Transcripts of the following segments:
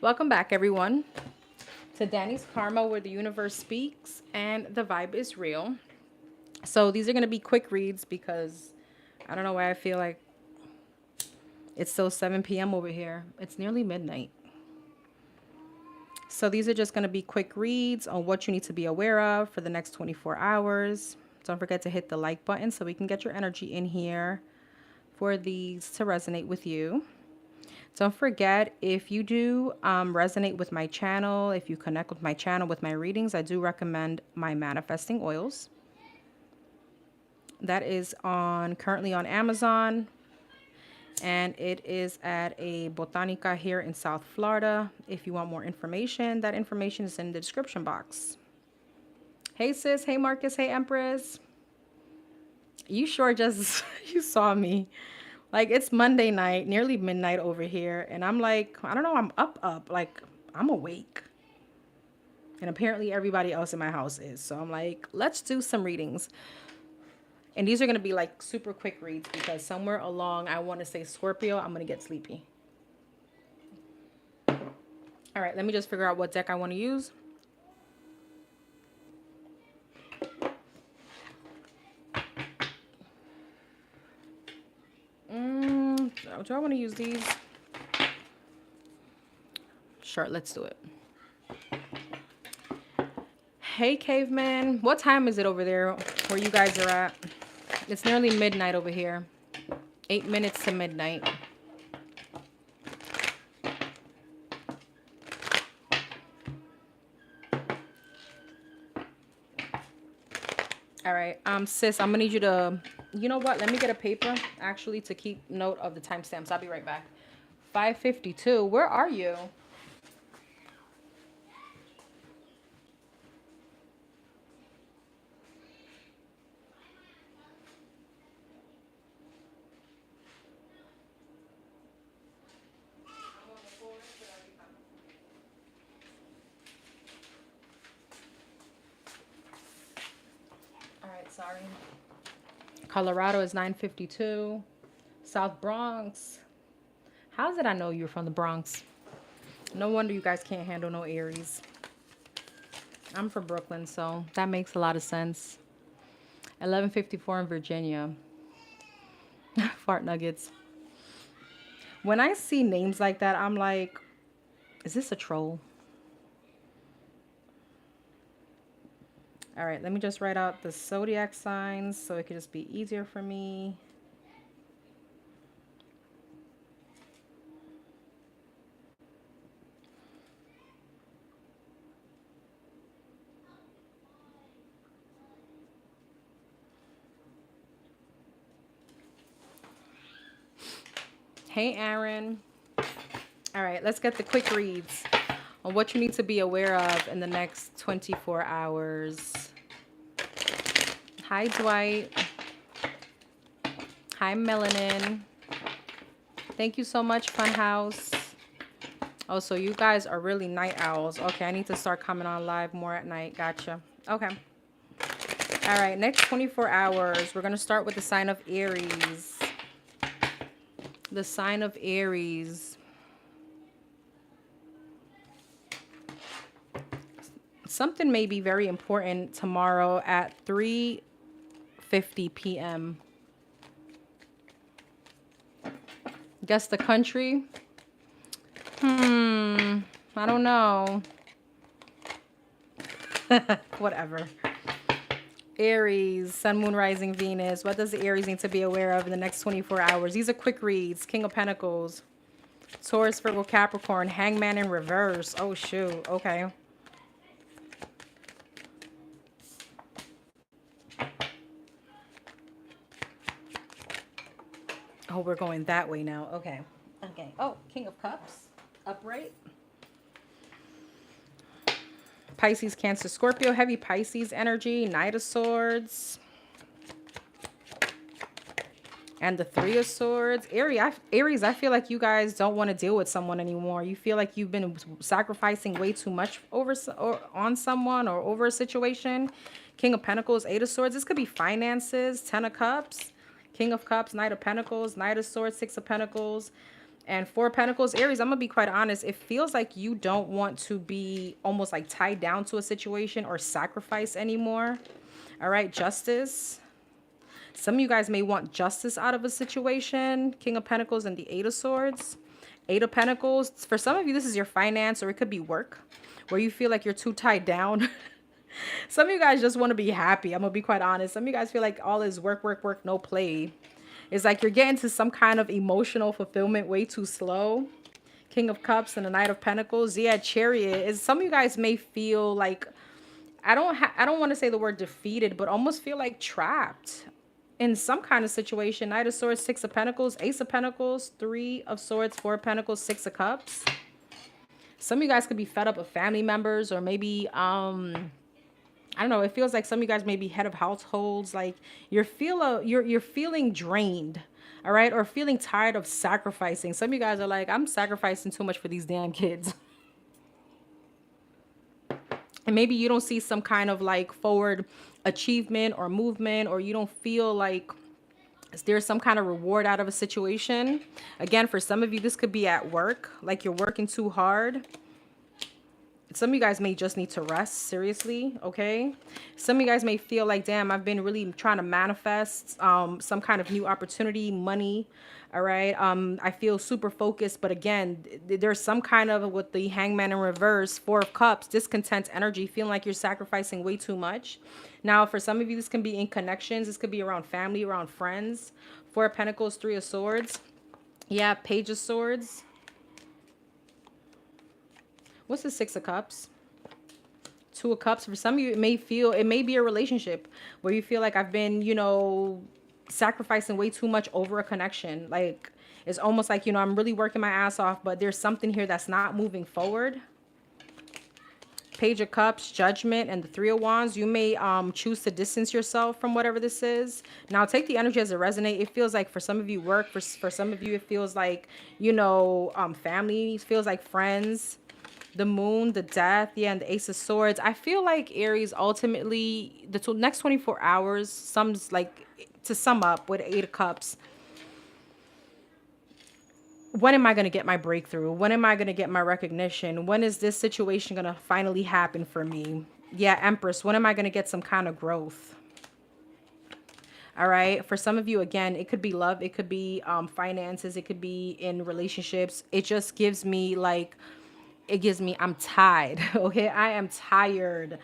Welcome back, everyone, to Danny's Karma, where the universe speaks and the vibe is real. So these are going to be quick reads because I don't know why I feel like it's still 7 p.m. over here. It's nearly midnight. So these are just going to be quick reads on what you need to be aware of for the next 24 hours. Don't forget to hit the like button so we can get your energy in here for these to resonate with you. Don't forget, if you do resonate with my channel, if you connect with my channel with my readings, I do recommend my manifesting oils. That is currently on Amazon, and it is at a Botanica here in South Florida. If you want more information, that information is in the description box. Hey sis, hey Marcus, hey Empress. You sure just you saw me. Like, it's Monday night, nearly midnight over here, and I'm like, I don't know, I'm up, like, I'm awake. And apparently everybody else in my house is. So I'm like, let's do some readings. And these are going to be like super quick reads because somewhere along, I want to say Scorpio, I'm going to get sleepy. All right, let me just figure out what deck I want to use. Do I want to use these? Sure, let's do it. Hey, caveman. What time is it over there where you guys are at? It's nearly midnight over here. 8 minutes to midnight. All right, sis, I'm gonna need you to, you know what? Let me get a paper actually to keep note of the timestamps. I'll be right back. 5:52. Where are you? Sorry. Colorado is 9:52. South Bronx. How did I know you're from the Bronx? No wonder you guys can't handle no Aries. I'm from Brooklyn, so that makes a lot of sense. 11:54 in Virginia. Fart nuggets. When I see names like that, I'm like, is this a troll? All right, let me just write out the zodiac signs so it could just be easier for me. Hey, Aaron. All right, let's get the quick reads on what you need to be aware of in the next 24 hours. Hi, Dwight. Hi, Melanin. Thank you so much, Funhouse. Oh, so you guys are really night owls. Okay, I need to start coming on live more at night. Gotcha. Okay. All right, next 24 hours, we're going to start with the sign of Aries. The sign of Aries. Something may be very important tomorrow at 3:50 p.m. Guess the country? I don't know. Whatever. Aries, Sun, Moon, Rising, Venus. What does the Aries need to be aware of in the next 24 hours? These are quick reads. King of Pentacles. Taurus, Virgo, Capricorn. Hangman in reverse. Oh, shoot. Okay. Oh, we're going that way now. Okay. Okay. Oh, King of Cups. Upright. Pisces, Cancer, Scorpio. Heavy Pisces energy. Knight of Swords. And the Three of Swords. Aries, I feel like you guys don't want to deal with someone anymore. You feel like you've been sacrificing way too much on someone or over a situation. King of Pentacles, Eight of Swords. This could be finances. Ten of Cups. King of Cups, Knight of Pentacles, Knight of Swords, Six of Pentacles. And Four of Pentacles, Aries, I'm going to be quite honest. It feels like you don't want to be almost like tied down to a situation or sacrifice anymore. All right, Justice. Some of you guys may want justice out of a situation. King of Pentacles and the Eight of Swords. Eight of Pentacles. For some of you, this is your finance, or it could be work, where you feel like you're too tied down. Some of you guys just want to be happy. I'm going to be quite honest. Some of you guys feel like all is work, work, work, no play. It's like you're getting to some kind of emotional fulfillment way too slow. King of Cups and the Knight of Pentacles. Yeah, Chariot. Is some of you guys may feel like, I don't want to say the word defeated, but almost feel like trapped in some kind of situation. Knight of Swords, Six of Pentacles, Ace of Pentacles, Three of Swords, Four of Pentacles, Six of Cups. Some of you guys could be fed up with family members, or maybe I don't know. It feels like some of you guys may be head of households. Like you're feeling drained, all right, or feeling tired of sacrificing. Some of you guys are like, I'm sacrificing too much for these damn kids. And maybe you don't see some kind of like forward achievement or movement, or you don't feel like there's some kind of reward out of a situation. Again, for some of you, this could be at work, like you're working too hard. Some of you guys may just need to rest, seriously, okay? Some of you guys may feel like, damn, I've been really trying to manifest some kind of new opportunity, money, all right? I feel super focused, but again, there's some kind of, with the Hangman in reverse, Four of Cups, discontent energy, feeling like you're sacrificing way too much. Now, for some of you, this can be in connections. This could be around family, around friends. Four of Pentacles, Three of Swords. Yeah, Page of Swords. What's the Six of Cups? Two of Cups. For some of you, it may be a relationship where you feel like I've been, you know, sacrificing way too much over a connection. Like it's almost like, you know, I'm really working my ass off, but there's something here that's not moving forward. Page of Cups, Judgment, and the Three of Wands. You may choose to distance yourself from whatever this is. Now, take the energy as it resonates. It feels like for some of you work. For some of you, it feels like, you know, family. It feels like friends. The Moon, the Death, yeah, and the Ace of Swords. I feel like Aries, ultimately, the next 24 hours, to sum up with Eight of Cups, when am I going to get my breakthrough? When am I going to get my recognition? When is this situation going to finally happen for me? Yeah, Empress, when am I going to get some kind of growth? All right. For some of you, again, it could be love. It could be finances. It could be in relationships. It just gives me like, I'm tired. Okay. I am tired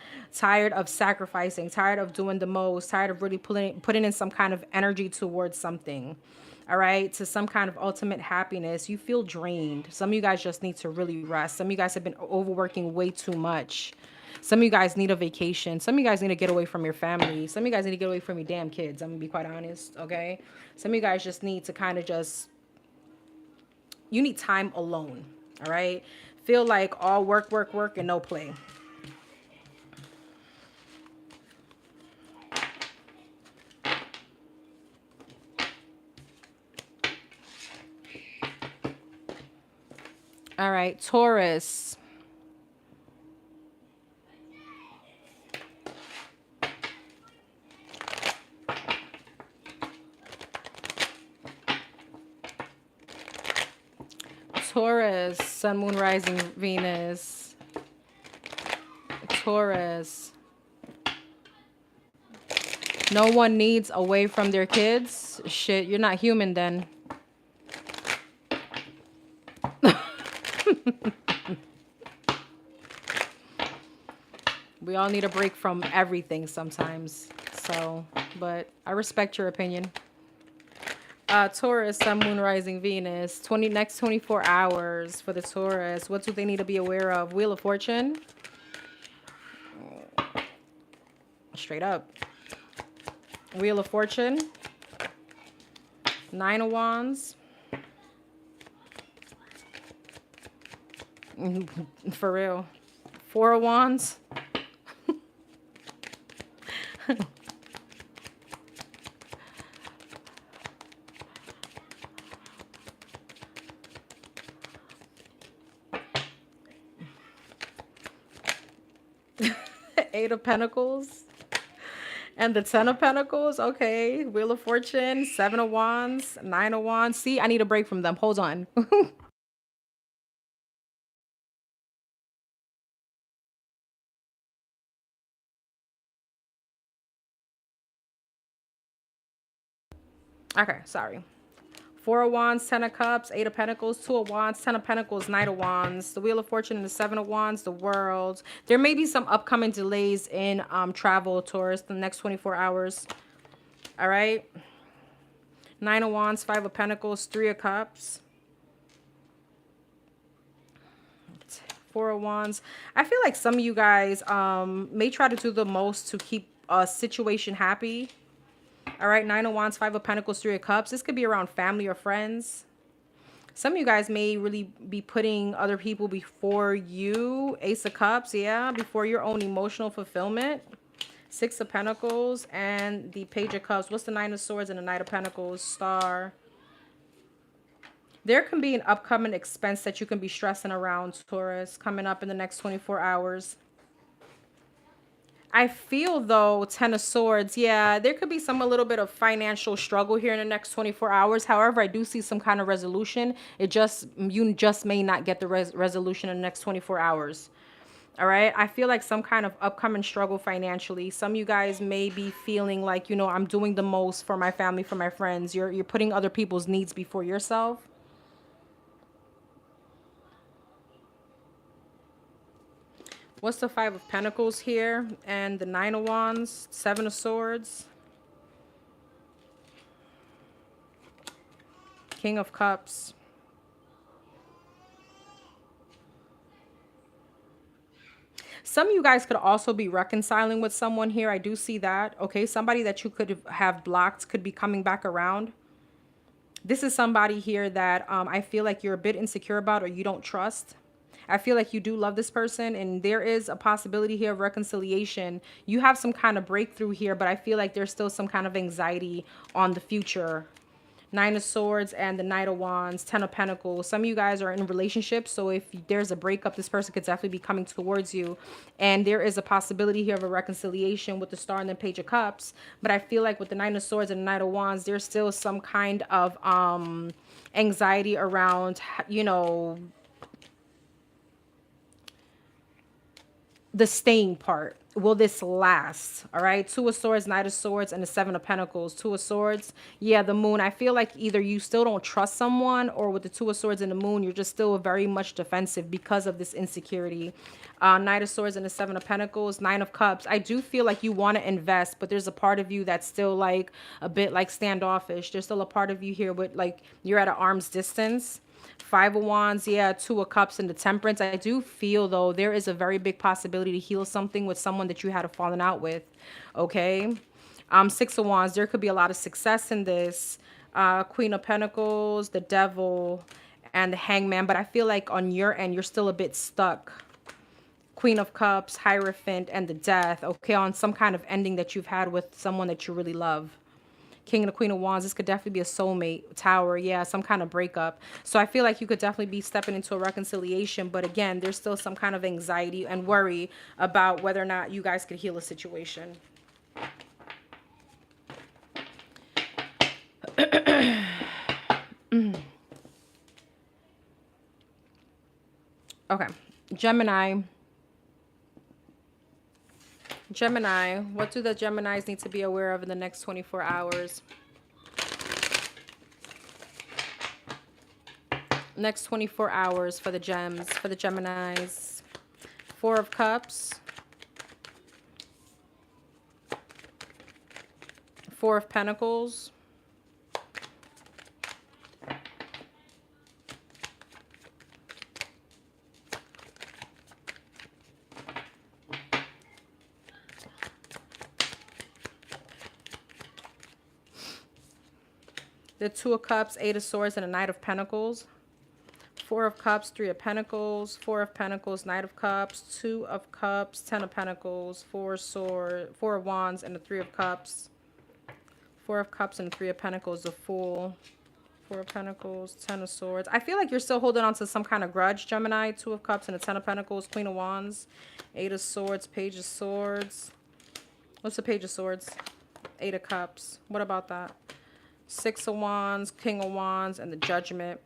of sacrificing, tired of doing the most, tired of really putting in some kind of energy towards something. All right. To some kind of ultimate happiness. You feel drained. Some of you guys just need to really rest. Some of you guys have been overworking way too much. Some of you guys need a vacation. Some of you guys need to get away from your family. Some of you guys need to get away from your damn kids. I'm gonna be quite honest. Okay. Some of you guys just need to kind of you need time alone. All right. Feel like all work, work, work, and no play. All right, Taurus. Taurus, Sun, Moon, Rising, Venus. Taurus. No one needs away from their kids. Shit, you're not human then. We all need a break from everything sometimes. So, but I respect your opinion. Taurus, Sun, Moon, Rising, Venus. Next 24 hours for the Taurus. What do they need to be aware of? Wheel of Fortune. Straight up. Wheel of Fortune. Nine of Wands. For real. Four of Wands. Eight of Pentacles. And the Ten of Pentacles, okay. Wheel of Fortune, Seven of Wands, Nine of Wands. See, I need a break from them. Hold on. Okay, sorry. Four of Wands, Ten of Cups, Eight of Pentacles, Two of Wands, Ten of Pentacles, Knight of Wands, the Wheel of Fortune, and the Seven of Wands, the World. There may be some upcoming delays in travel, Taurus, the next 24 hours. All right. Nine of Wands, Five of Pentacles, Three of Cups. Four of Wands. I feel like some of you guys may try to do the most to keep a situation happy. All right, Nine of Wands, Five of Pentacles, Three of Cups. This could be around family or friends. Some of you guys may really be putting other people before you. Ace of Cups, yeah, before your own emotional fulfillment. Six of Pentacles and the Page of Cups. What's the Nine of Swords and the Knight of Pentacles? Star. There can be an upcoming expense that you can be stressing around, Taurus, coming up in the next 24 hours. I feel, though, Ten of Swords, yeah, there could be a little bit of financial struggle here in the next 24 hours. However, I do see some kind of resolution. You just may not get the resolution in the next 24 hours. All right. I feel like some kind of upcoming struggle financially. Some of you guys may be feeling like, I'm doing the most for my family, for my friends. You're putting other people's needs before yourself. What's the Five of Pentacles here? And the Nine of Wands, Seven of Swords, King of Cups. Some of you guys could also be reconciling with someone here. I do see that. Okay, somebody that you could have blocked could be coming back around. This is somebody here that I feel like you're a bit insecure about or you don't trust. I feel like you do love this person and there is a possibility here of reconciliation. You have some kind of breakthrough here, but I feel like there's still some kind of anxiety on the future. Nine of Swords and the Knight of Wands, Ten of Pentacles. Some of you guys are in relationships, so if there's a breakup, this person could definitely be coming towards you. And there is a possibility here of a reconciliation with the Star and the Page of Cups. But I feel like with the Nine of Swords and the Knight of Wands, there's still some kind of anxiety around, the staying part. Will this last? All right. Two of Swords, Knight of Swords, and the Seven of Pentacles. Two of Swords. Yeah, the Moon. I feel like either you still don't trust someone, or with the Two of Swords and the Moon, you're just still very much defensive because of this insecurity. Knight of Swords and the Seven of Pentacles. Nine of Cups. I do feel like you want to invest, but there's a part of you that's still like a bit like standoffish. There's still a part of you here with like you're at an arm's distance. Five of Wands, yeah, Two of Cups and the Temperance. I do feel, though, there is a very big possibility to heal something with someone that you had a falling out with, okay? Six of Wands, there could be a lot of success in this. Queen of Pentacles, the Devil, and the Hangman. But I feel like on your end, you're still a bit stuck. Queen of Cups, Hierophant, and the Death, okay, on some kind of ending that you've had with someone that you really love. King and the Queen of Wands, this could definitely be a soulmate. Tower, yeah, some kind of breakup. So I feel like you could definitely be stepping into a reconciliation. But again, there's still some kind of anxiety and worry about whether or not you guys could heal a situation. Okay, Gemini. Gemini, what do the Geminis need to be aware of in the next 24 hours? Next 24 hours for the gems, for the Geminis. Four of Cups. Four of Pentacles. The Two of Cups, Eight of Swords, and a Knight of Pentacles. Four of Cups, Three of Pentacles, Four of Pentacles, Knight of Cups, Two of Cups, Ten of Pentacles, Four of Wands, and the Three of Cups. Four of Cups and Three of Pentacles, the Fool. Four of Pentacles, Ten of Swords. I feel like you're still holding on to some kind of grudge, Gemini. Two of Cups and the Ten of Pentacles, Queen of Wands, Eight of Swords, Page of Swords. What's the Page of Swords? Eight of Cups. What about that? Six of Wands, King of Wands, and the Judgment.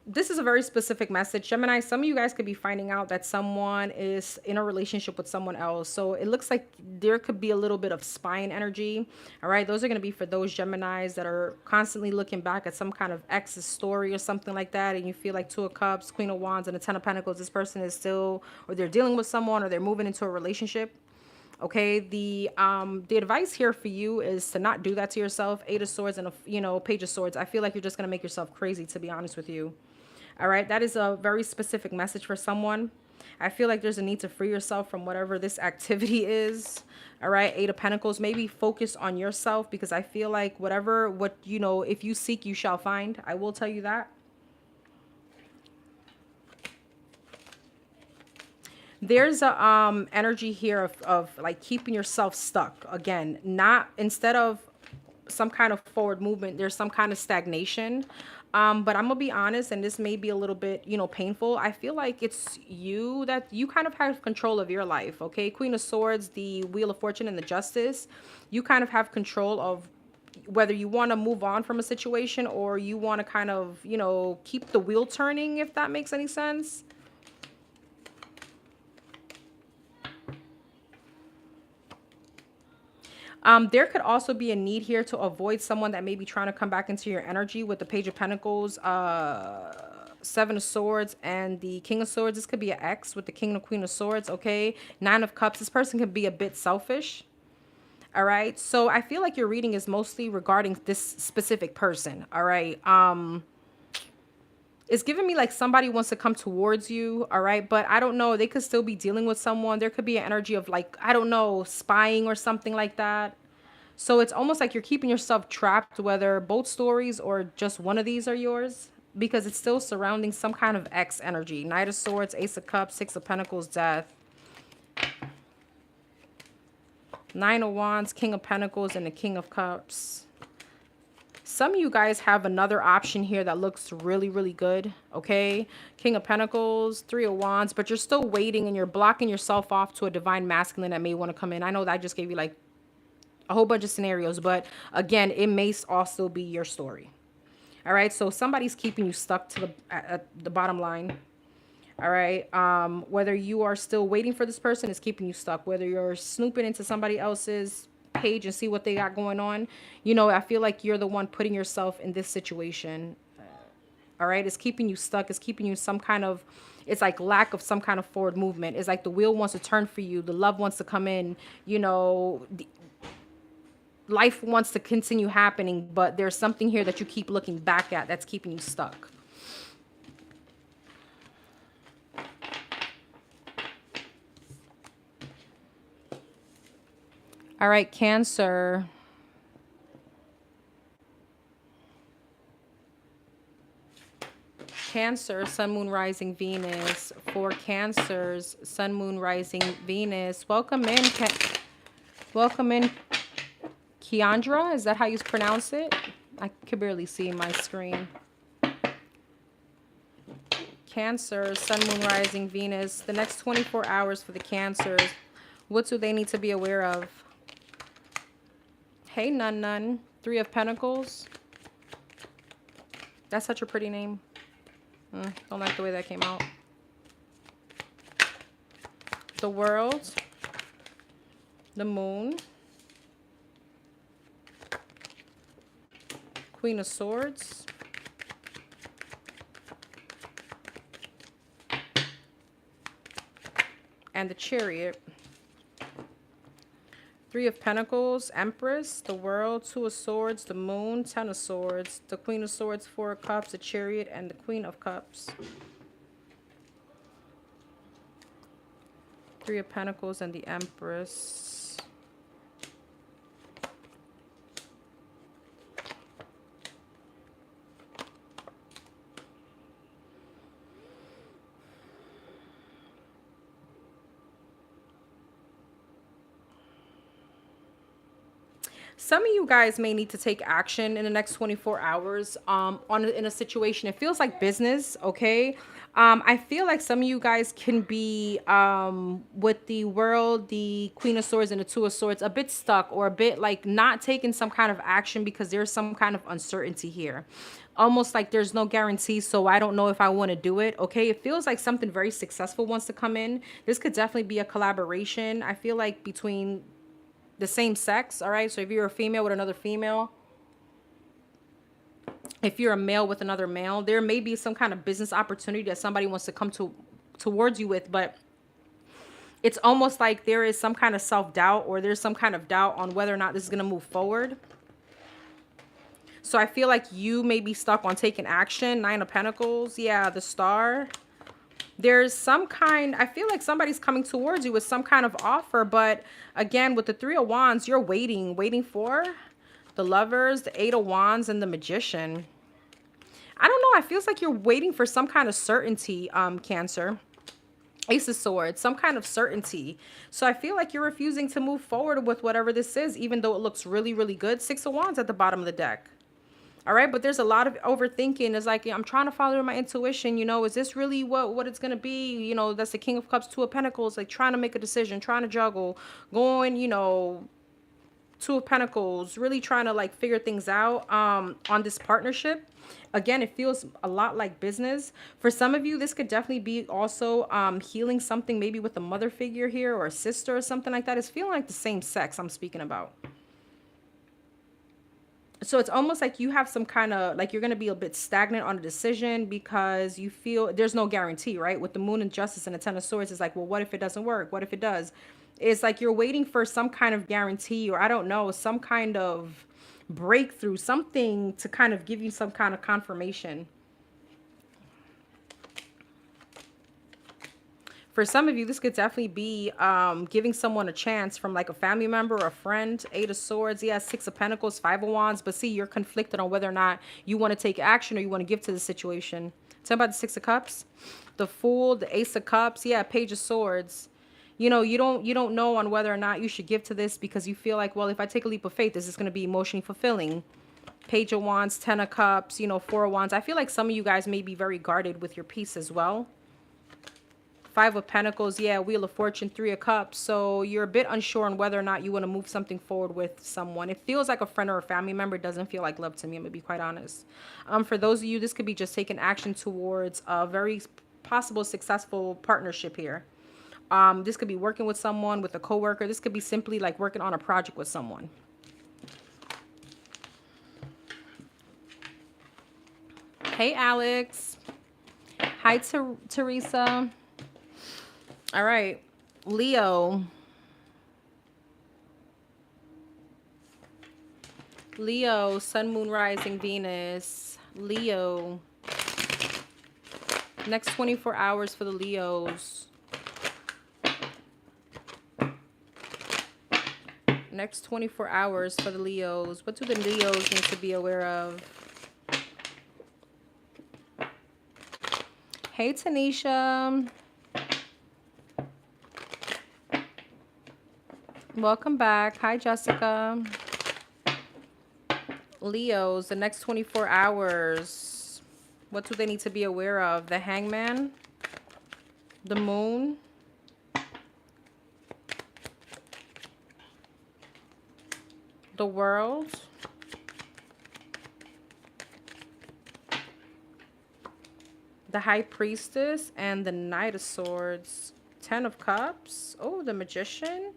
This is a very specific message. Gemini, some of you guys could be finding out that someone is in a relationship with someone else. So it looks like there could be a little bit of spine energy. All right. Those are going to be for those Geminis that are constantly looking back at some kind of ex's story or something like that. And you feel like Two of Cups, Queen of Wands, and the Ten of Pentacles. This person is still, or they're dealing with someone, or they're moving into a relationship. Okay, the advice here for you is to not do that to yourself. Eight of Swords and a Page of Swords. I feel like you're just gonna make yourself crazy, to be honest with you. All right, that is a very specific message for someone. I feel like there's a need to free yourself from whatever this activity is. All right, Eight of Pentacles. Maybe focus on yourself, because I feel like if you seek, you shall find. I will tell you that. There's a energy here of like keeping yourself stuck. Again, not, instead of some kind of forward movement, there's some kind of stagnation. But I'm gonna be honest, and this may be a little bit, painful. I feel like it's you, that you kind of have control of your life. Okay, Queen of Swords, the Wheel of Fortune, and the Justice. You kind of have control of whether you want to move on from a situation, or you want to kind of, keep the wheel turning, if that makes any sense. There could also be a need here to avoid someone that may be trying to come back into your energy with the Page of Pentacles, Seven of Swords, and the King of Swords. This could be an ex with the King and Queen of Swords, okay? Nine of Cups. This person can be a bit selfish, all right? So I feel like your reading is mostly regarding this specific person, all right? It's giving me like somebody wants to come towards you, all right? But I don't know. They could still be dealing with someone. There could be an energy of like, I don't know, spying or something like that. So it's almost like you're keeping yourself trapped, whether both stories or just one of these are yours, because it's still surrounding some kind of X energy. Knight of Swords, Ace of Cups, Six of Pentacles, Death. Nine of Wands, King of Pentacles, and the King of Cups. Some of you guys have another option here that looks really, really good, okay? King of Pentacles, Three of Wands, but you're still waiting and you're blocking yourself off to a divine masculine that may want to come in. I know that I just gave you like a whole bunch of scenarios, but again, it may also be your story. All right, so somebody's keeping you stuck to at the bottom line. All right, whether you are still waiting for this person is keeping you stuck. Whether you're snooping into somebody else's page and see what they got going on, I feel like you're the one putting yourself in this situation. All right, it's keeping you stuck. It's keeping you some kind of, it's like lack of some kind of forward movement. It's like the wheel wants to turn for you, the love wants to come in, life wants to continue happening, but there's something here that you keep looking back at that's keeping you stuck. All right, Cancer. Cancer, Sun, Moon, Rising, Venus. For Cancers, Sun, Moon, Rising, Venus. Welcome in, welcome in, Keandra. Is that how you pronounce it? I can barely see my screen. Cancer, Sun, Moon, Rising, Venus. The next 24 hours for the Cancers. What do they need to be aware of? Hey, Nun. Three of Pentacles. That's such a pretty name. Don't like the way that came out. The World. The Moon. Queen of Swords. And the Chariot. Three of Pentacles, Empress, the World, Two of Swords, the Moon, Ten of Swords, the Queen of Swords, Four of Cups, the Chariot, and the Queen of Cups. Three of Pentacles and the Empress. Some of you guys may need to take action in the next 24 hours in a situation. It feels like business, okay? I feel like some of you guys can be with the World, the Queen of Swords, and the Two of Swords a bit stuck, or a bit like not taking some kind of action because there's some kind of uncertainty here. Almost like there's no guarantee, so I don't know if I want to do it, okay? It feels like something very successful wants to come in. This could definitely be a collaboration, I feel like, between the same sex, all right? So if you're a female with another female, if you're a male with another male, there may be some kind of business opportunity that somebody wants to come towards you with, but it's almost like there is some kind of self-doubt, or there's some kind of doubt on whether or not this is going to move forward. So I feel like you may be stuck on taking action. Nine of Pentacles, yeah, the Star. There's some kind, I feel like somebody's coming towards you with some kind of offer, but again, with the Three of Wands, you're waiting for the Lovers, the Eight of Wands, and the Magician. I don't know, it feels like you're waiting for some kind of certainty, Cancer. Ace of Swords, some kind of certainty. So I feel like you're refusing to move forward with whatever this is, even though it looks really, really good. Six of Wands at the bottom of the deck. All right, but there's a lot of overthinking. It's like, I'm trying to follow my intuition. You know, is this really what it's going to be? You know, that's the King of Cups, Two of Pentacles, like trying to make a decision, trying to juggle, going, you know, Two of Pentacles, really trying to like figure things out on this partnership. Again, it feels a lot like business. For some of you, this could definitely be also healing something, maybe with a mother figure here, or a sister or something like that. It's feeling like the same sex I'm speaking about. So it's almost like you have some kind of, like, you're going to be a bit stagnant on a decision because you feel there's no guarantee, right? With the Moon and Justice and the Ten of Swords, it's like, well, what if it doesn't work? What if it does? It's like you're waiting for some kind of guarantee, or I don't know, some kind of breakthrough, something to kind of give you some kind of confirmation. For some of you, this could definitely be giving someone a chance from like a family member or a friend. Eight of Swords, yeah, Six of Pentacles, Five of Wands. But see, you're conflicted on whether or not you want to take action or you want to give to the situation. Tell me about the Six of Cups, the Fool, the Ace of Cups, yeah, Page of Swords. You know, you don't know on whether or not you should give to this because you feel like, well, if I take a leap of faith, this is going to be emotionally fulfilling. Page of Wands, Ten of Cups, you know, Four of Wands. I feel like some of you guys may be very guarded with your peace as well. Five of Pentacles, yeah, Wheel of Fortune, Three of Cups. So you're a bit unsure on whether or not you want to move something forward with someone. It feels like a friend or a family member. It doesn't feel like love to me, I'm going to be quite honest. For those of you, this could be just taking action towards a very possible successful partnership here. This could be working with someone, with a coworker. This could be simply like working on a project with someone. Hey, Alex. Hi, Teresa. All right, Leo. Leo, Sun, Moon, Rising, Venus. Leo. Next 24 hours for the Leos. Next 24 hours for the Leos. What do the Leos need to be aware of? Hey, Tanisha. Welcome back. Hi, Jessica. Leos, the next 24 hours. What do they need to be aware of? The Hangman. The Moon. The World. The High Priestess and the Knight of Swords. Ten of Cups. Oh, the Magician.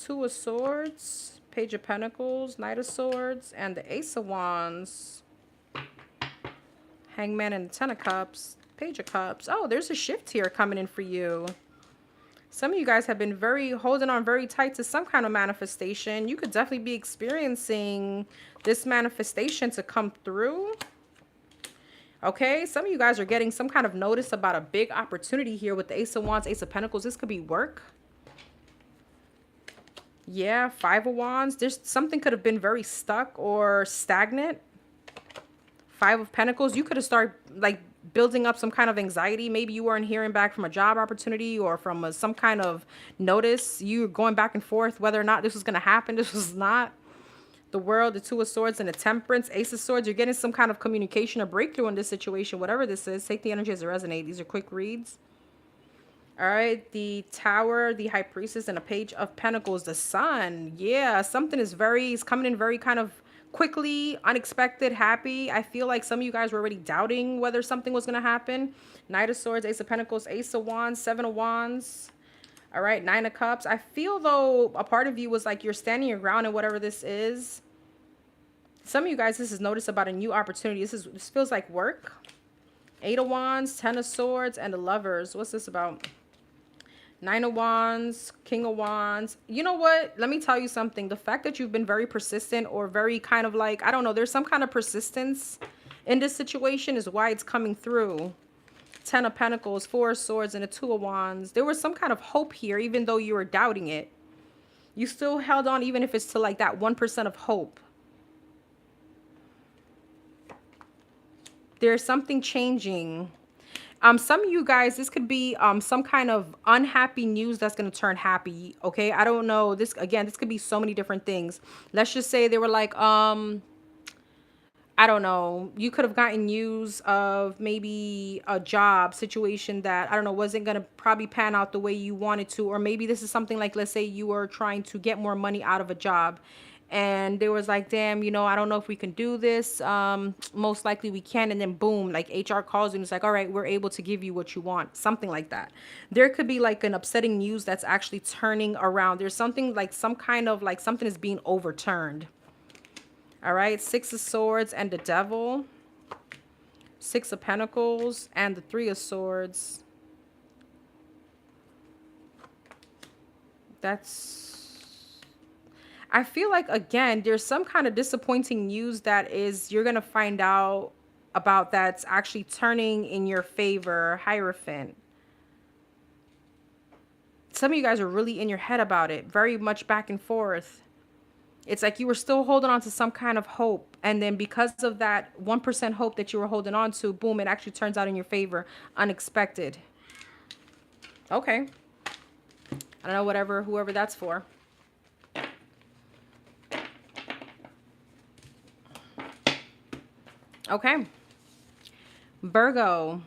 Two of Swords, Page of Pentacles, Knight of Swords, and the Ace of Wands. Hangman and the Ten of Cups, Page of Cups. Oh, there's a shift here coming in for you. Some of you guys have been holding on very tight to some kind of manifestation. You could definitely be experiencing this manifestation to come through. Okay, some of you guys are getting some kind of notice about a big opportunity here with the Ace of Wands, Ace of Pentacles. This could be work. Yeah, Five of Wands. There's something could have been very stuck or stagnant. Five of Pentacles. You could have started like building up some kind of anxiety. Maybe you weren't hearing back from a job opportunity or from some kind of notice. You were going back and forth whether or not this was going to happen. This was not. The World, the Two of Swords, and the Temperance, Ace of Swords. You're getting some kind of communication or breakthrough in this situation, whatever this is. Take the energy as it resonates. These are quick reads. All right, the Tower, the High Priestess, and a Page of Pentacles, the Sun. Yeah, something is coming in very kind of quickly, unexpected, happy. I feel like some of you guys were already doubting whether something was going to happen. Knight of Swords, Ace of Pentacles, Ace of Wands, Seven of Wands. All right, Nine of Cups. I feel though a part of you was like you're standing your ground in whatever this is. Some of you guys, this is notice about a new opportunity. This feels like work. Eight of Wands, Ten of Swords, and the Lovers. What's this about? Nine of Wands, King of Wands. You know what? Let me tell you something. The fact that you've been very persistent or very kind of like, I don't know, there's some kind of persistence in this situation is why it's coming through. Ten of Pentacles, Four of Swords, and a Two of Wands. There was some kind of hope here, even though you were doubting it. You still held on, even if it's to like that 1% of hope. There's something changing. Some of you guys, this could be some kind of unhappy news that's going to turn happy. Okay, I don't know. This again, this could be so many different things. Let's just say they were like, I don't know. You could have gotten news of maybe a job situation that, I don't know, wasn't going to probably pan out the way you wanted to. Or maybe this is something like, let's say you were trying to get more money out of a job. And there was like, damn, you know, I don't know if we can do this. Most likely we can. And then boom, like HR calls you and it's like, all right, we're able to give you what you want. Something like that. There could be like an upsetting news that's actually turning around. There's something like some kind of like something is being overturned. All right. Six of Swords and the Devil. Six of Pentacles and the Three of Swords. I feel like, again, there's some kind of disappointing news that you're going to find out about that's actually turning in your favor. Hierophant. Some of you guys are really in your head about it. Very much back and forth. It's like you were still holding on to some kind of hope. And then because of that 1% hope that you were holding on to, boom, it actually turns out in your favor. Unexpected. Okay. I don't know, whoever that's for. Okay. Virgo.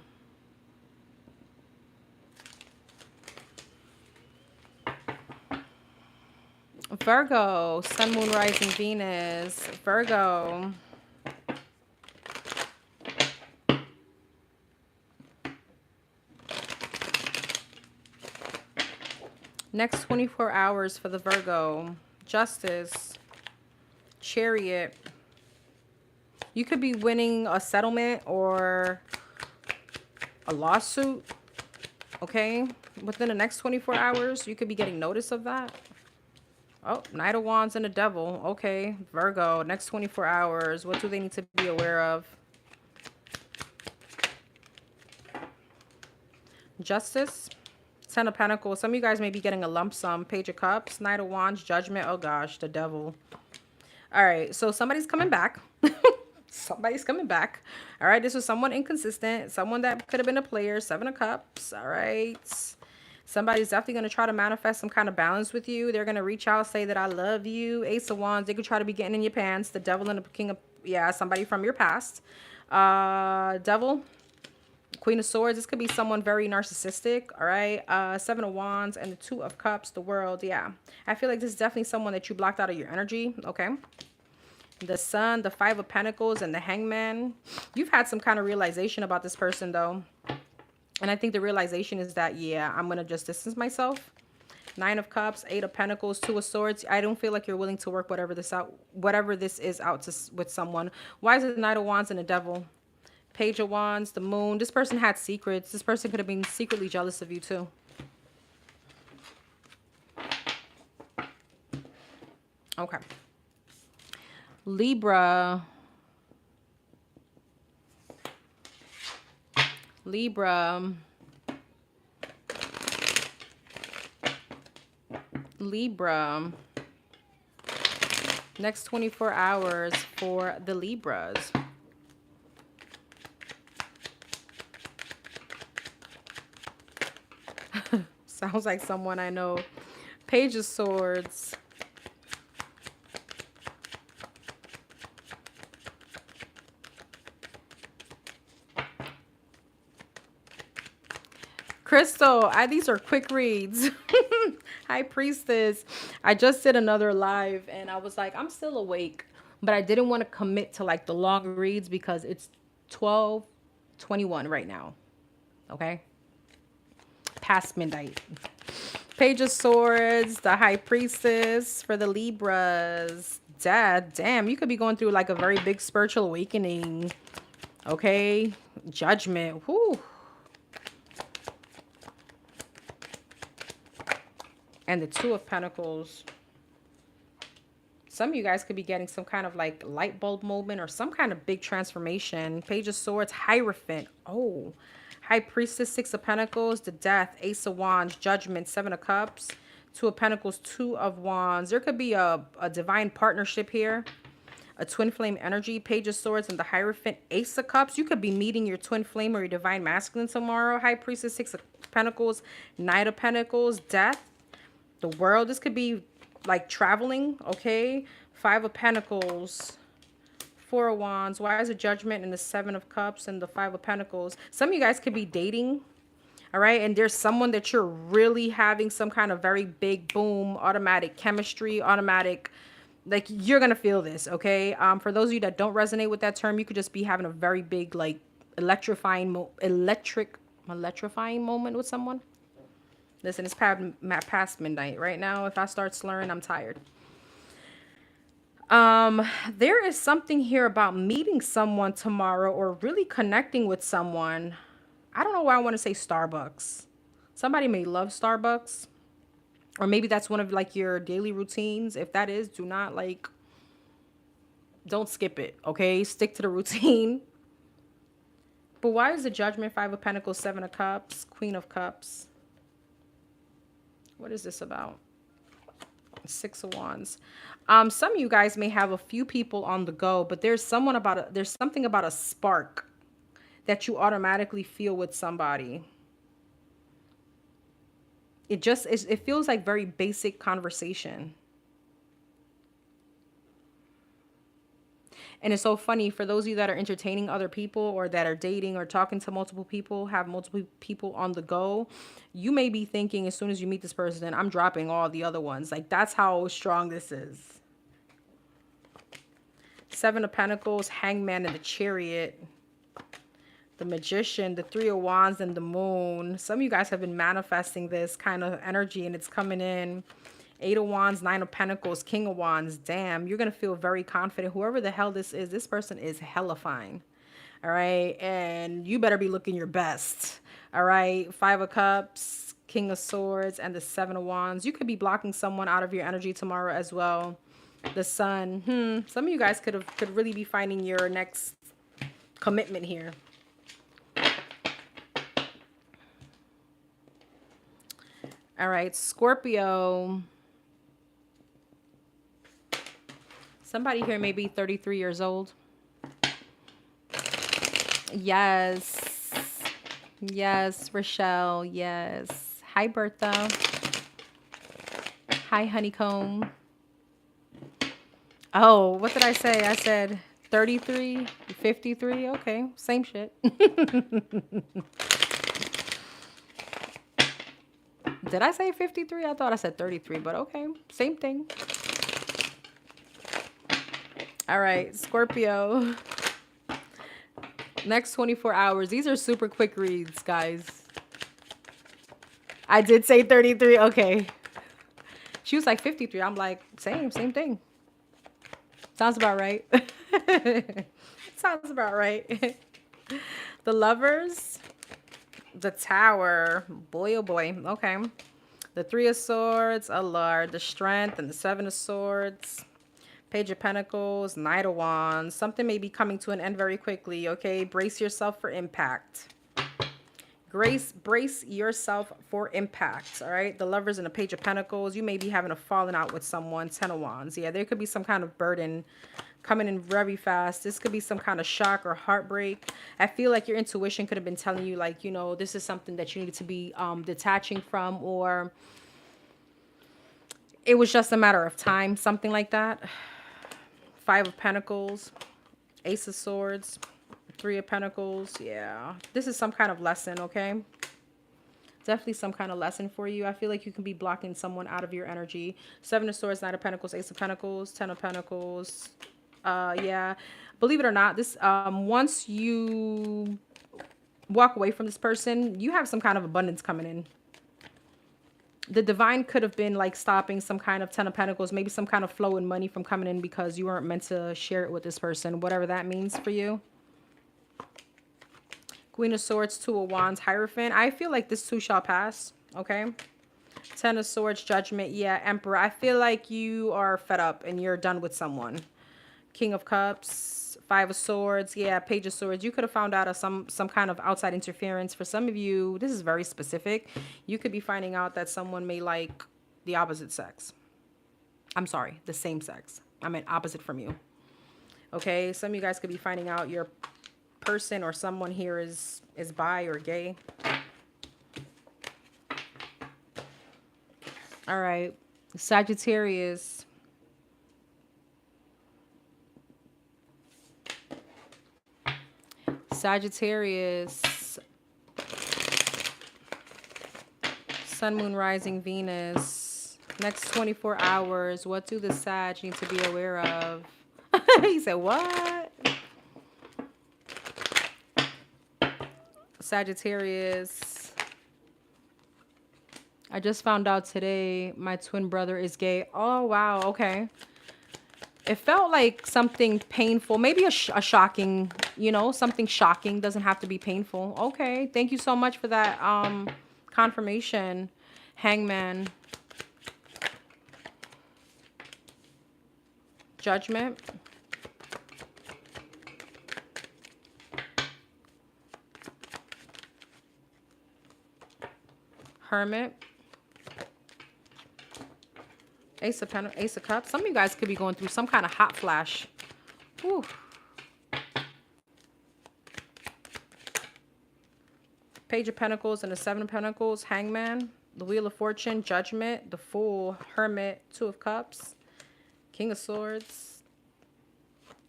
Virgo. Sun, Moon, Rising, Venus. Virgo. Next 24 hours for the Virgo. Justice. Chariot. You could be winning a settlement or a lawsuit, okay? Within the next 24 hours, you could be getting notice of that. Oh, Knight of Wands and the Devil. Okay, Virgo, next 24 hours. What do they need to be aware of? Justice. Ten of Pentacles. Some of you guys may be getting a lump sum. Page of Cups. Knight of Wands. Judgment. Oh, gosh, the Devil. All right, so somebody's coming back. Somebody's coming back. All right, this was someone inconsistent, someone that could have been a player. Seven of Cups. All right, somebody's definitely going to try to manifest some kind of balance with you. They're going to reach out, say that I love you. Ace of Wands. They could try to be getting in your pants. The Devil and the King of, yeah, somebody from your past. Devil, Queen of Swords. This could be someone very narcissistic. All right, Seven of Wands and the Two of Cups. The World. Yeah, I feel like this is definitely someone that you blocked out of your energy. Okay. The Sun, the Five of Pentacles, and the Hangman. You've had some kind of realization about this person, though. And I think the realization is that, yeah, I'm going to just distance myself. Nine of Cups, Eight of Pentacles, Two of Swords. I don't feel like you're willing to work whatever this is out with someone. Why is it the Knight of Wands and the Devil? Page of Wands, the Moon. This person had secrets. This person could have been secretly jealous of you, too. Okay. Libra. Libra. Libra. Next 24 hours for the Libras. Sounds like someone I know. Page of Swords. Crystal, these are quick reads. Hi, Priestess. I just did another live and I was like, I'm still awake, but I didn't want to commit to like the long reads because it's 12:21 right now. Okay. Past midnight. Page of Swords, the High Priestess for the Libras. Dad, damn, you could be going through like a very big spiritual awakening. Okay. Judgment. Whew. And the Two of Pentacles. Some of you guys could be getting some kind of like light bulb moment or some kind of big transformation. Page of Swords, Hierophant. Oh, High Priestess, Six of Pentacles, the Death, Ace of Wands, Judgment, Seven of Cups, Two of Pentacles, Two of Wands. There could be a divine partnership here. A twin flame energy, Page of Swords, and the Hierophant, Ace of Cups. You could be meeting your twin flame or your divine masculine tomorrow. High Priestess, Six of Pentacles, Knight of Pentacles, Death. The World, this could be like traveling, okay? Five of Pentacles, Four of Wands, Wise of Judgment, and the Seven of Cups, and the Five of Pentacles. Some of you guys could be dating, all right? And there's someone that you're really having some kind of very big, boom, automatic chemistry, automatic, like you're going to feel this, okay? For those of you that don't resonate with that term, you could just be having a very big, like, electrifying moment with someone. Listen, it's past midnight right now. If I start slurring, I'm tired. There is something here about meeting someone tomorrow or really connecting with someone. I don't know why I want to say Starbucks. Somebody may love Starbucks. Or maybe that's one of like your daily routines. If that is, do not like, don't skip it, okay? Stick to the routine. But why is the Judgment, Five of Pentacles, Seven of Cups, Queen of Cups? What is this about? Six of Wands. Some of you guys may have a few people on the go, but there's something about a spark that you automatically feel with somebody. It feels like very basic conversation. And it's so funny for those of you that are entertaining other people or that are dating or talking to multiple people, have multiple people on the go. You may be thinking as soon as you meet this person, I'm dropping all the other ones. Like that's how strong this is. Seven of Pentacles, Hangman, and the Chariot. The Magician, the Three of Wands, and the Moon. Some of you guys have been manifesting this kind of energy and it's coming in. Eight of Wands, Nine of Pentacles, King of Wands. Damn, you're going to feel very confident. Whoever the hell this person is hella fine. All right. And you better be looking your best. All right. Five of Cups, King of Swords, and the Seven of Wands. You could be blocking someone out of your energy tomorrow as well. The Sun. Some of you guys could really be finding your next commitment here. All right. Scorpio. Somebody here may be 33 years old. Yes. Yes, Rochelle. Yes. Hi, Bertha. Hi, Honeycomb. Oh, what did I say? I said 33, 53. Okay, same shit. Did I say 53? I thought I said 33, but okay, same thing. All right, Scorpio. Next 24 hours. These are super quick reads, guys. I did say 33. Okay. She was like 53. I'm like, same thing. Sounds about right. Sounds about right. The Lovers. The Tower. Boy, oh boy. Okay. The Three of Swords. Allure. The Strength and the Seven of Swords. Page of Pentacles, Knight of Wands. Something may be coming to an end very quickly, okay? Brace yourself for impact. Brace yourself for impact, all right? The Lovers and the Page of Pentacles. You may be having a falling out with someone. Ten of Wands. Yeah, there could be some kind of burden coming in very fast. This could be some kind of shock or heartbreak. I feel like your intuition could have been telling you, like, you know, this is something that you need to be detaching from, or it was just a matter of time, something like that. Five of Pentacles, Ace of Swords, Three of Pentacles. Yeah, this is some kind of lesson, okay? Definitely some kind of lesson for you. I feel like you can be blocking someone out of your energy. Seven of Swords, Knight of Pentacles, Ace of Pentacles, Ten of Pentacles. Yeah. Believe it or not, this once you walk away from this person, you have some kind of abundance coming in. The divine could have been like stopping some kind of Ten of Pentacles, maybe some kind of flow in money from coming in because you weren't meant to share it with this person, whatever that means for you. Queen of Swords, Two of Wands, Hierophant. I feel like this too shall pass, okay? Ten of Swords, Judgment, yeah, Emperor. I feel like you are fed up and you're done with someone. King of Cups, Five of Swords, yeah, Page of Swords. You could have found out of some kind of outside interference. For some of you, this is very specific. You could be finding out that someone may like the opposite sex. I'm sorry, the same sex. I meant opposite from you. Okay, some of you guys could be finding out your person or someone here is bi or gay. All right, Sagittarius. Sagittarius. Sun, Moon, Rising, Venus. Next 24 hours. What do the Sag need to be aware of? He said, what? Sagittarius. I just found out today my twin brother is gay. Oh, wow. Okay. It felt like something painful. Maybe a shocking, you know, something shocking. Doesn't have to be painful. Okay. Thank you so much for that confirmation. Hangman. Judgment. Hermit. Ace of Cups. Some of you guys could be going through some kind of hot flash. Whew. Page of Pentacles and the Seven of Pentacles. Hangman. The Wheel of Fortune. Judgment. The Fool. Hermit. Two of Cups. King of Swords.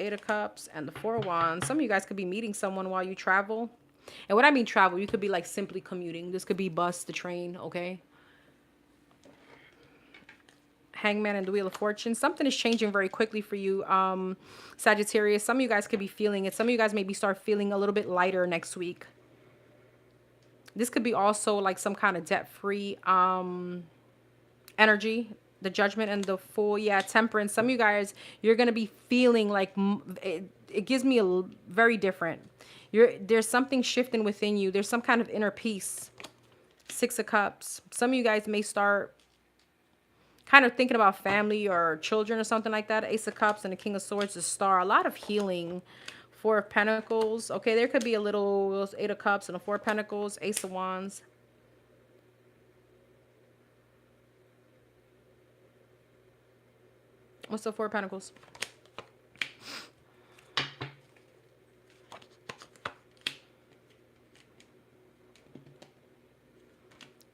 Eight of Cups. And the Four of Wands. Some of you guys could be meeting someone while you travel. And when I mean travel, you could be like simply commuting. This could be bus, the train, okay? Hangman and the Wheel of Fortune. Something is changing very quickly for you, Sagittarius. Some of you guys could be feeling it. Some of you guys maybe start feeling a little bit lighter next week. This could be also like some kind of debt-free energy. The Judgment and the Fool. Yeah, Temperance. Some of you guys, you're going to be feeling like it gives me a very different. There's something shifting within you. There's some kind of inner peace. Six of Cups. Some of you guys may start kind of thinking about family or children or something like that. Ace of Cups and the King of Swords, the Star. A lot of healing. Four of Pentacles. Okay, there could be a little Eight of Cups and a Four of Pentacles. Ace of Wands. What's the Four of Pentacles?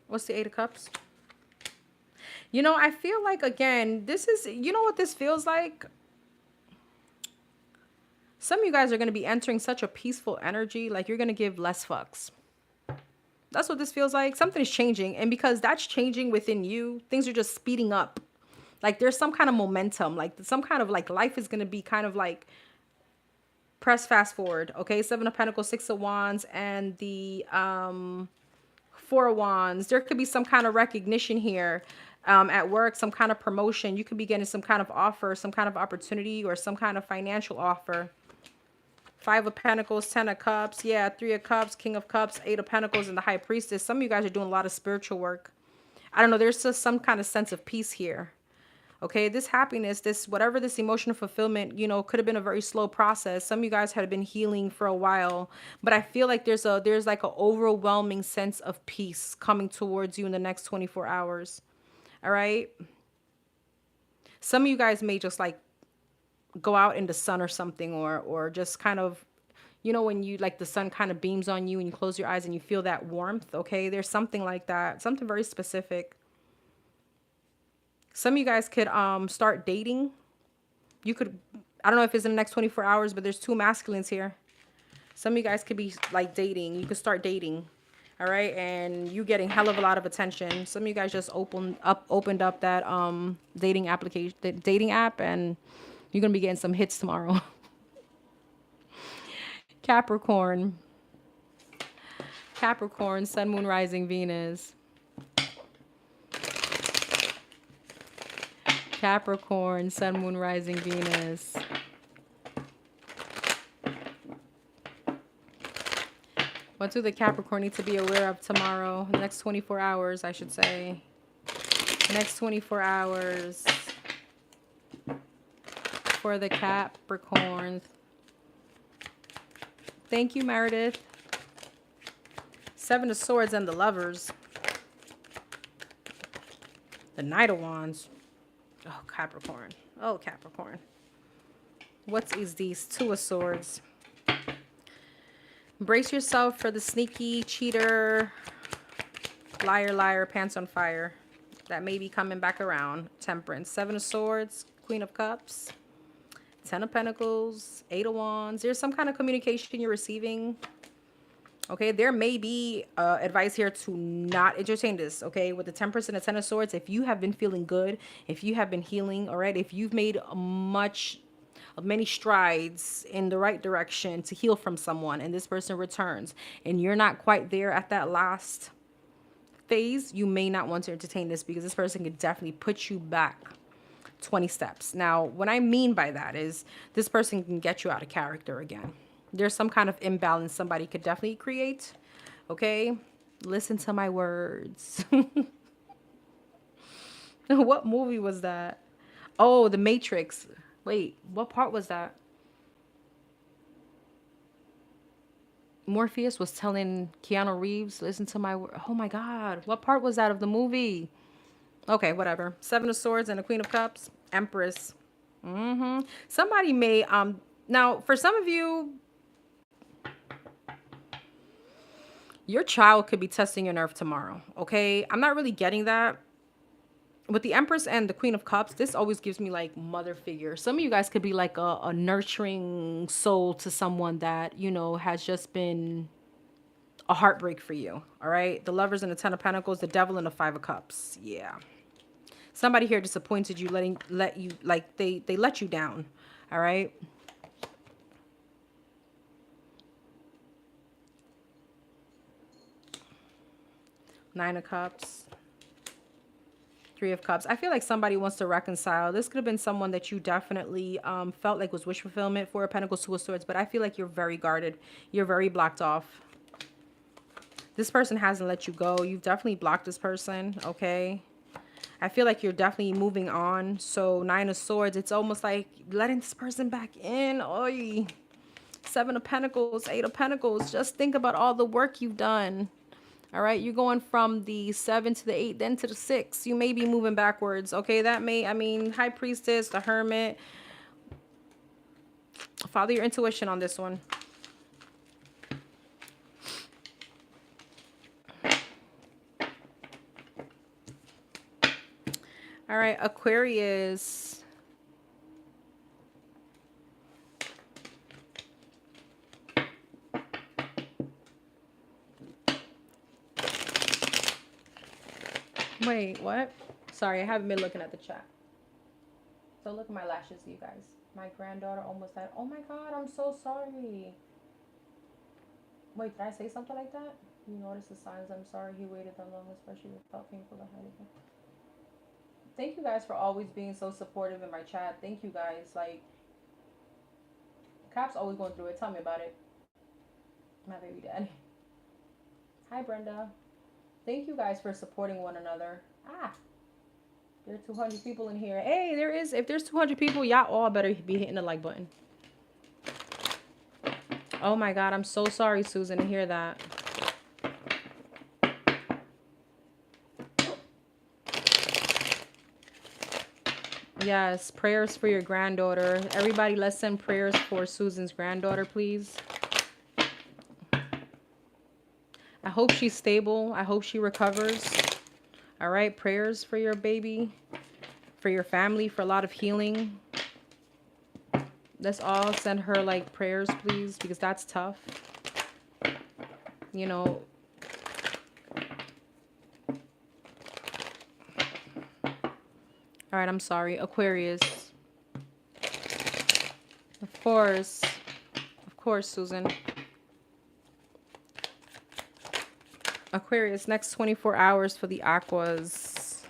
What's the Eight of Cups? You know, I feel like, again, this is, you know what this feels like? Some of you guys are going to be entering such a peaceful energy, like you're going to give less fucks. That's what this feels like. Something is changing. And because that's changing within you, things are just speeding up. Like there's some kind of momentum, like some kind of like life is going to be kind of like press fast forward. Okay. Seven of Pentacles, Six of Wands, and the Four of Wands. There could be some kind of recognition here. At work, some kind of promotion. You could be getting some kind of offer, some kind of opportunity, or some kind of financial offer. Five of Pentacles, Ten of Cups. Yeah, Three of Cups, King of Cups, Eight of Pentacles, and the High Priestess. Some of you guys are doing a lot of spiritual work. I don't know. There's just some kind of sense of peace here. Okay, this happiness, this whatever this emotional fulfillment, you know, could have been a very slow process. Some of you guys had been healing for a while, but I feel like there's like an overwhelming sense of peace coming towards you in the next 24 hours. All right. Some of you guys may just like go out in the sun or something, or just kind of, you know, when you like the sun kind of beams on you and you close your eyes and you feel that warmth. Okay. There's something like that. Something very specific. Some of you guys could start dating. You could, I don't know if it's in the next 24 hours, but there's two masculines here. Some of you guys could be like dating. You could start dating. All right, and you getting hell of a lot of attention. Some of you guys just opened up that dating application, the dating app, and you're gonna be getting some hits tomorrow. Capricorn. Capricorn, Sun, Moon, Rising, Venus. Capricorn, Sun, Moon, Rising, Venus. What do the Capricorn need to be aware of tomorrow? The next 24 hours, I should say. Next 24 hours for the Capricorns. Thank you, Meredith. Seven of Swords and the Lovers. The Knight of Wands. Oh, Capricorn. Oh, Capricorn. What is these? Two of Swords. Brace yourself for the sneaky cheater, liar, liar, pants on fire that may be coming back around. Temperance. Seven of Swords, Queen of Cups, Ten of Pentacles, Eight of Wands. There's some kind of communication you're receiving. Okay, there may be advice here to not entertain this. Okay, with the Temperance and the Ten of Swords, if you have been feeling good, if you have been healing, all right, if you've made many strides in the right direction to heal from someone and this person returns and you're not quite there at that last phase, you may not want to entertain this because this person could definitely put you back 20 steps. Now, what I mean by that is this person can get you out of character again. There's some kind of imbalance somebody could definitely create. Okay, listen to my words. What movie was that? Oh, The Matrix. Wait, what part was that? Morpheus was telling Keanu Reeves, listen to my word. Oh my God. What part was that of the movie? Okay, whatever. Seven of Swords and the Queen of Cups. Empress. Somebody may, now for some of you, your child could be testing your nerve tomorrow. Okay. I'm not really getting that. With the Empress and the Queen of Cups, this always gives me like mother figure. Some of you guys could be like a nurturing soul to someone that, you know, has just been a heartbreak for you. All right. The Lovers and the Ten of Pentacles, the Devil and the Five of Cups. Yeah. Somebody here disappointed you, they let you down. All right. Nine of Cups. Three of Cups. I feel like somebody wants to reconcile. This could have been someone that you definitely felt like was wish fulfillment. Four of Pentacles, Two of Swords. But I feel like you're very guarded. You're very blocked off. This person hasn't let you go. You've definitely blocked this person. Okay. I feel like you're definitely moving on. So Nine of Swords. It's almost like letting this person back in. Oy. Seven of Pentacles. Eight of Pentacles. Just think about all the work you've done. All right, you're going from the 7 to the 8, then to the 6. You may be moving backwards. Okay, that may, I mean, High Priestess, the Hermit. Follow your intuition on this one. All right, Aquarius. Wait, what? Sorry, I haven't been looking at the chat. So look at my lashes, you guys. My granddaughter almost died. Oh my God, I'm so sorry. Wait, did I say something like that? You notice the signs. I'm sorry he waited that long, especially with felt painful to hide it. Thank you guys for always being so supportive in my chat. Thank you guys. Like, Cap's always going through it. Tell me about it. My baby daddy. Hi, Brenda. Thank you guys for supporting one another. Ah, there are 200 people in here. Hey, there is. If there's 200 people, y'all all better be hitting the like button. Oh my God, I'm so sorry, Susan, to hear that. Yes, prayers for your granddaughter. Everybody, let's send prayers for Susan's granddaughter, please. I hope she's stable. I hope she recovers. All right, prayers for your baby, for your family, for a lot of healing. Let's all send her like prayers, please, because that's tough. You know, All right, I'm sorry. Aquarius. Of course. Of course, Susan. Aquarius, next 24 hours for the Aquas.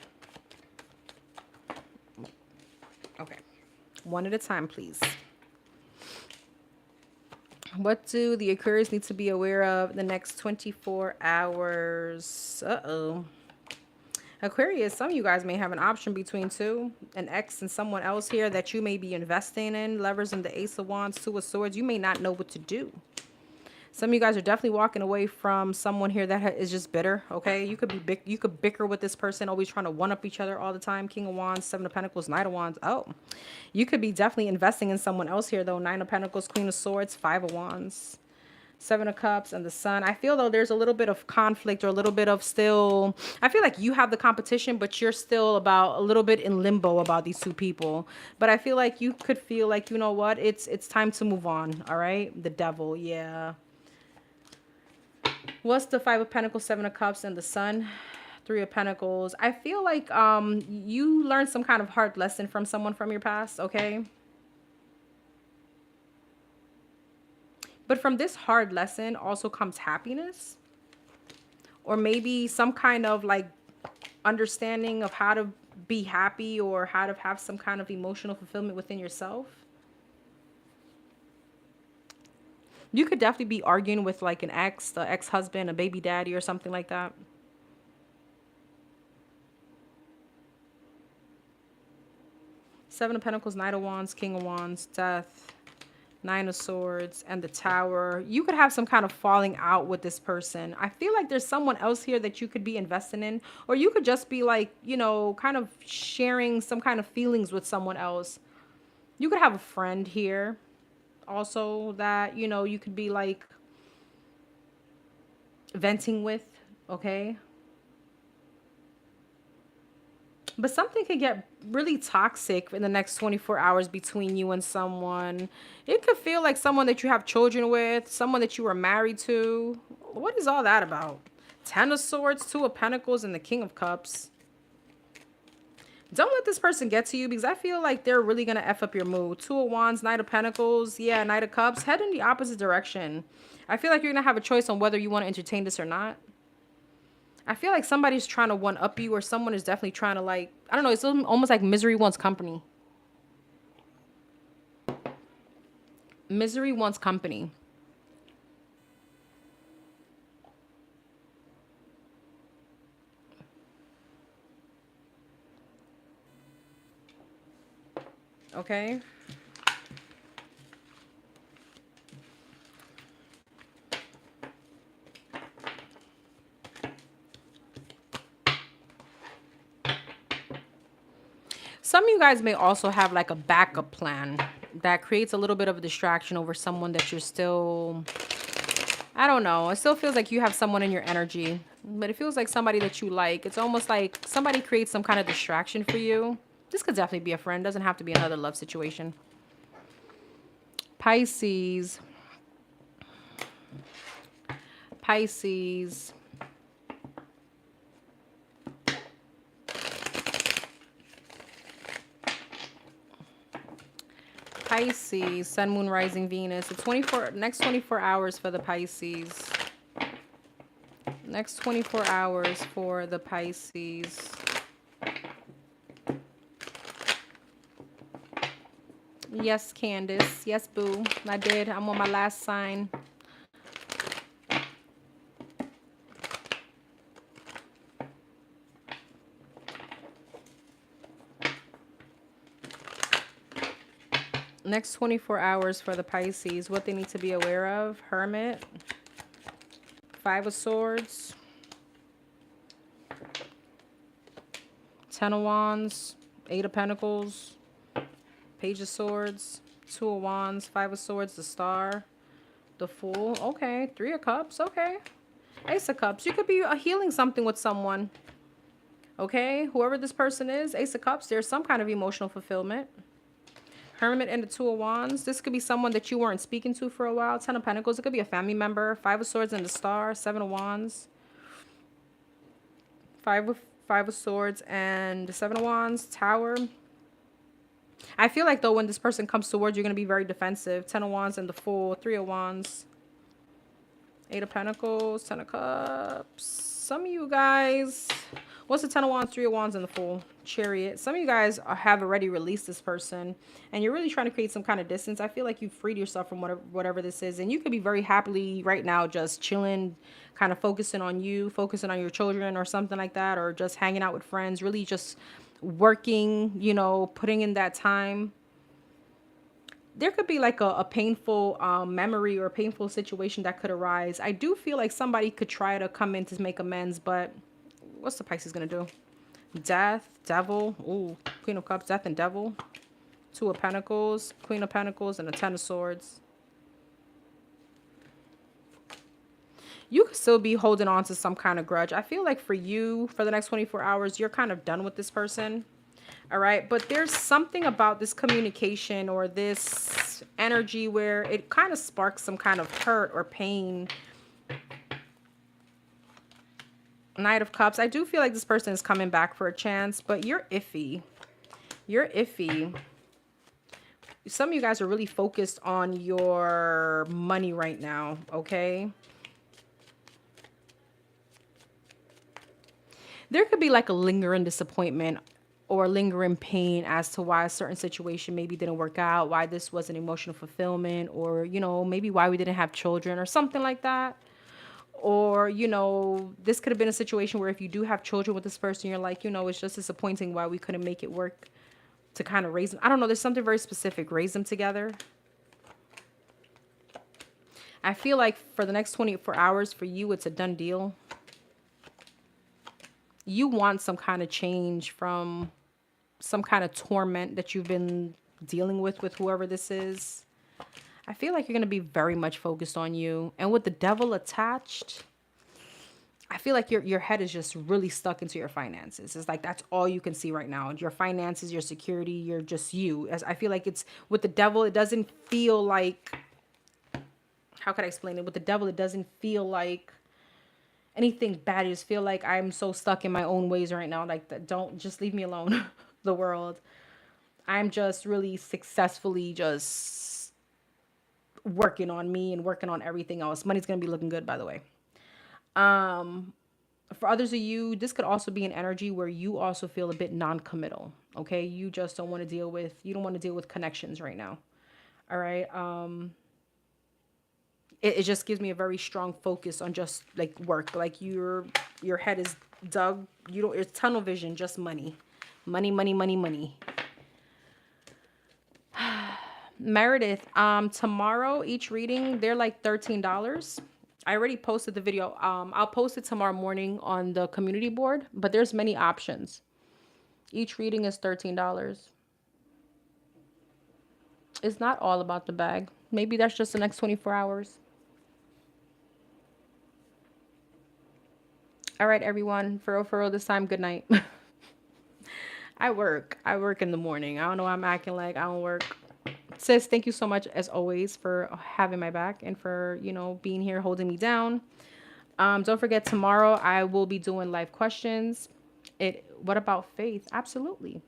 Okay. One at a time, please. What do the Aquarius need to be aware of in the next 24 hours? Uh-oh. Aquarius, some of you guys may have an option between two, an ex and someone else here that you may be investing in. Lovers and the Ace of Wands, Two of Swords. You may not know what to do. Some of you guys are definitely walking away from someone here that is just bitter, okay? You could be you could bicker with this person, always trying to one-up each other all the time. King of Wands, Seven of Pentacles, Knight of Wands. Oh, you could be definitely investing in someone else here, though. Nine of Pentacles, Queen of Swords, Five of Wands. Seven of Cups and the Sun. I feel though there's a little bit of conflict or a little bit of still, I feel like you have the competition, but you're still about a little bit in limbo about these two people. But I feel like you could feel like, you know what, it's time to move on. All right. The Devil. Yeah. What's the Five of Pentacles, Seven of Cups and the Sun? Three of Pentacles. I feel like you learned some kind of hard lesson from someone from your past. Okay. But from this hard lesson also comes happiness, or maybe some kind of like understanding of how to be happy or how to have some kind of emotional fulfillment within yourself. You could definitely be arguing with like an ex, the ex-husband, a baby daddy or something like that. Seven of Pentacles, Knight of Wands, King of Wands, Death. Nine of Swords and the Tower. You could have some kind of falling out with this person. I feel like there's someone else here that you could be investing in, or you could just be like, you know, kind of sharing some kind of feelings with someone else. You could have a friend here also that, you know, you could be like venting with, okay? But something could get really toxic in the next 24 hours between you and someone. It could feel like someone that you have children with, someone that you were married to. What is all that about? Ten of Swords, Two of Pentacles, and the King of Cups. Don't let this person get to you, because I feel like they're really going to F up your mood. Two of Wands, Knight of Pentacles, yeah, Knight of Cups. Head in the opposite direction. I feel like you're going to have a choice on whether you want to entertain this or not. I feel like somebody's trying to one-up you, or someone is definitely trying to, like, I don't know, it's almost like misery wants company. Misery wants company. Okay. Some of you guys may also have like a backup plan that creates a little bit of a distraction over someone that you're still, I don't know. It still feels like you have someone in your energy, but it feels like somebody that you like. It's almost like somebody creates some kind of distraction for you. This could definitely be a friend. Doesn't have to be another love situation. Pisces. Pisces. Pisces, Sun, Moon, Rising, Venus. The next 24 hours for the Pisces. Next 24 hours for the Pisces. Yes, Candace. Yes, boo. I did. I'm on my last sign. Next 24 hours for the Pisces. What they need to be aware of. Hermit. Five of Swords. Ten of Wands. Eight of Pentacles. Page of Swords. Two of Wands. Five of Swords. The Star. The Fool. Okay. Three of Cups. Okay. Ace of Cups. You could be healing something with someone. Okay. Whoever this person is. Ace of Cups. There's some kind of emotional fulfillment. Hermit and the Two of Wands. This could be someone that you weren't speaking to for a while. Ten of Pentacles. It could be a family member. Five of Swords and the Star. Seven of Wands. Five Five of Swords, and the Seven of Wands, Tower. I feel like, though, when this person comes towards you, you're going to be very defensive. 10 of Wands and the Fool, 3 of Wands. 8 of Pentacles, 10 of Cups. Some of you guys... What's the 10 of Wands, 3 of Wands, and the Fool? Chariot. Some of you guys have already released this person, and you're really trying to create some kind of distance. I feel like you've freed yourself from whatever this is, and you could be very happily right now just chilling, kind of focusing on you, focusing on your children or something like that, or just hanging out with friends, really just working, you know, putting in that time. There could be like a painful memory or a painful situation that could arise. I do feel like somebody could try to come in to make amends, but what's the Pisces gonna do? Death, Devil, ooh, Queen of Cups, Death and Devil. 2 of Pentacles, Queen of Pentacles, and the 10 of Swords. You could still be holding on to some kind of grudge. I feel like for you, for the next 24 hours, you're kind of done with this person. All right, but there's something about this communication or this energy where it kind of sparks some kind of hurt or pain. Knight of Cups. I do feel like this person is coming back for a chance, but you're iffy. You're iffy. Some of you guys are really focused on your money right now, okay? There could be like a lingering disappointment or lingering pain as to why a certain situation maybe didn't work out, why this wasn't emotional fulfillment, or, you know, maybe why we didn't have children or something like that. Or, you know, this could have been a situation where if you do have children with this person, you're like, you know, it's just disappointing why we couldn't make it work to kind of raise them. I don't know. There's something very specific. Raise them together. I feel like for the next 24 hours for you, it's a done deal. You want some kind of change from some kind of torment that you've been dealing with whoever this is. I feel like you're going to be very much focused on you. And with the Devil attached, I feel like your head is just really stuck into your finances. It's like that's all you can see right now. Your finances, your security, you're just you. As I feel like it's with the Devil, it doesn't feel like, how could I explain it? With the Devil, it doesn't feel like anything bad. You just feel like I'm so stuck in my own ways right now. Like, don't just leave me alone, the world. I'm just really successfully just working on me and working on everything else. Money's going to be looking good, by the way. For others of you, this could also be an energy where you also feel a bit non-committal. Okay. You just don't want to deal with, you don't want to deal with connections right now. All right. It just gives me a very strong focus on just like work. Like your head is dug. You don't, it's tunnel vision, just money, money, money, money, money. Meredith, tomorrow, each reading, they're like $13. I already posted the video. I'll post it tomorrow morning on the community board, but there's many options. Each reading is $13. It's not all about the bag. Maybe that's just the next 24 hours. All right, everyone. For real this time, good night. I work in the morning. I don't know why I'm acting like I don't work. Sis, thank you so much as always for having my back and for, you know, being here, holding me down. Don't forget, tomorrow I will be doing live questions. What about faith? Absolutely.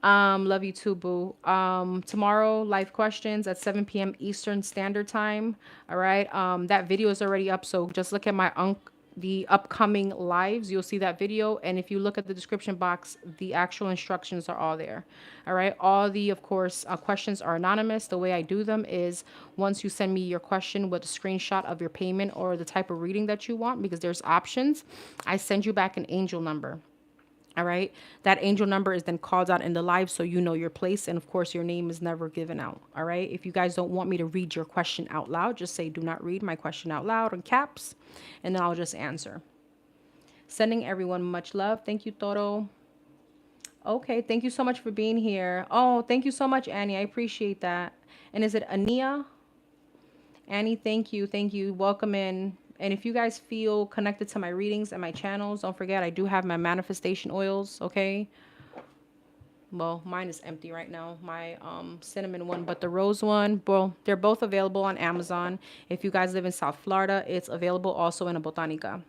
Love you too, boo. Tomorrow, live questions at 7 p.m. Eastern Standard Time. All right. That video is already up, so just look at the upcoming lives. You'll see that video, and if you look at the description box, the actual instructions are all there. All right. All the, of course, questions are anonymous. The way I do them is once you send me your question with a screenshot of your payment or the type of reading that you want, because there's options, I send you back an angel number. All right. That angel number is then called out in the live, so you know your place. And of course, your name is never given out. All right. If you guys don't want me to read your question out loud, just say, do not read my question out loud in caps, and then I'll just answer. Sending everyone much love. Thank you, Toro. Okay. Thank you so much for being here. Oh, thank you so much, Annie. I appreciate that. And is it Ania? Annie, thank you. Thank you. Welcome in. And if you guys feel connected to my readings and my channels, don't forget, I do have my manifestation oils, okay? Well, mine is empty right now, my cinnamon one, but the rose one, well, they're both available on Amazon. If you guys live in South Florida, it's available also in a Botanica.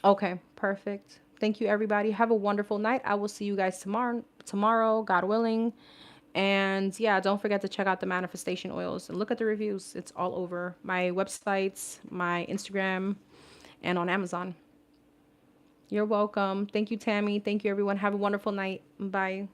Okay, perfect. Thank you, everybody. Have a wonderful night. I will see you guys tomorrow, God willing. And yeah, don't forget to check out the manifestation oils and look at the reviews. It's all over my websites, my Instagram, and on Amazon. You're welcome. Thank you, Tammy. Thank you, everyone. Have a wonderful night. Bye.